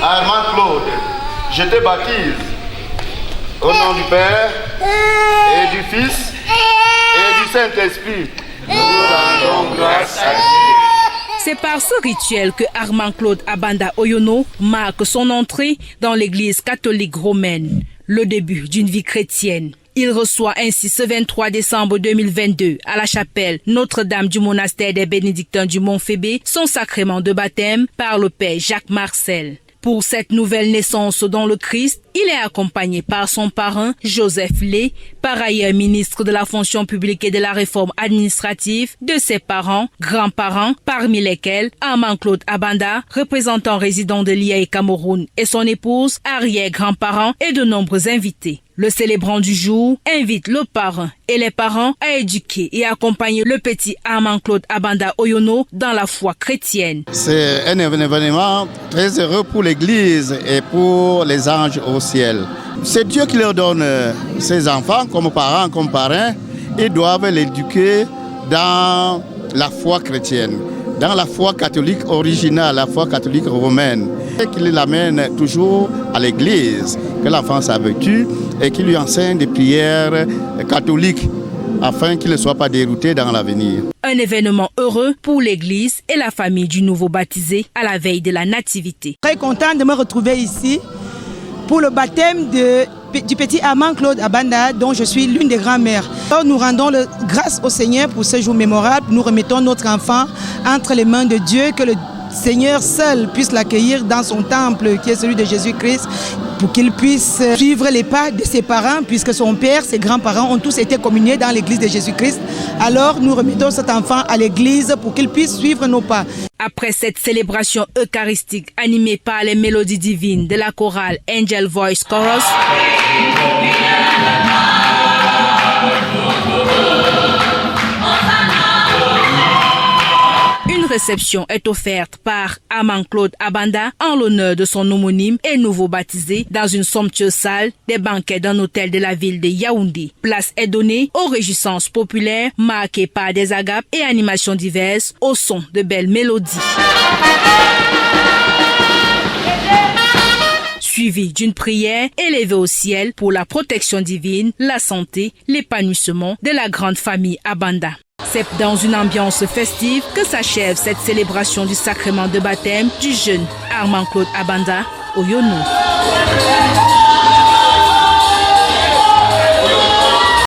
Armand Claude, je te baptise au nom du Père et du Fils et du Saint-Esprit. Nous rendons grâce à Dieu. C'est par ce rituel que Armand Claude Abanda Oyono marque son entrée dans l'église catholique romaine, le début d'une vie chrétienne. Il reçoit ainsi ce 23 décembre 2022 à la chapelle Notre-Dame du monastère des Bénédictins du Mont-Fébé son sacrement de baptême par le père Jacques Marcel. Pour cette nouvelle naissance dans le Christ, il est accompagné par son parrain Joseph Lé, par ailleurs ministre de la fonction publique et de la réforme administrative, de ses parents, grands-parents, parmi lesquels Armand Claude Abanda, représentant résident de l'IA et Cameroun, et son épouse, arrière-grands-parents et de nombreux invités. Le célébrant du jour invite le parrain et les parents à éduquer et accompagner le petit Armand Claude Abanda Oyono dans la foi chrétienne. C'est un événement très heureux pour l'Église et pour les anges au ciel. C'est Dieu qui leur donne ses enfants comme parents, comme parrains. Ils doivent l'éduquer dans la foi chrétienne, dans la foi catholique originale, la foi catholique romaine. Et qu'il l'amène toujours à l'église, que l'enfant s'habitue et qu'il lui enseigne des prières catholiques afin qu'il ne soit pas dérouté dans l'avenir. Un événement heureux pour l'église et la famille du nouveau baptisé à la veille de la nativité. Très content de me retrouver ici pour le baptême du petit Armand Claude Abanda, dont je suis l'une des grands-mères. Nous rendons grâce au Seigneur pour ce jour mémorable. Nous remettons notre enfant entre les mains de Dieu, que le Seigneur seul puisse l'accueillir dans son temple qui est celui de Jésus-Christ, pour qu'il puisse suivre les pas de ses parents, puisque son père, ses grands-parents ont tous été communiés dans l'église de Jésus-Christ. Alors nous remettons cet enfant à l'église pour qu'il puisse suivre nos pas. Après cette célébration eucharistique animée par les mélodies divines de la chorale Angel Voice Chorus, une réception est offerte par Armand Claude Abanda en l'honneur de son homonyme et nouveau baptisé dans une somptueuse salle des banquets d'un hôtel de la ville de Yaoundé. Place est donnée aux réjouissances populaires marquées par des agapes et animations diverses au son de belles mélodies. Suivi d'une prière élevée au ciel pour la protection divine, la santé, l'épanouissement de la grande famille Abanda. C'est dans une ambiance festive que s'achève cette célébration du sacrement de baptême du jeune Armand Claude Abanda Oyono.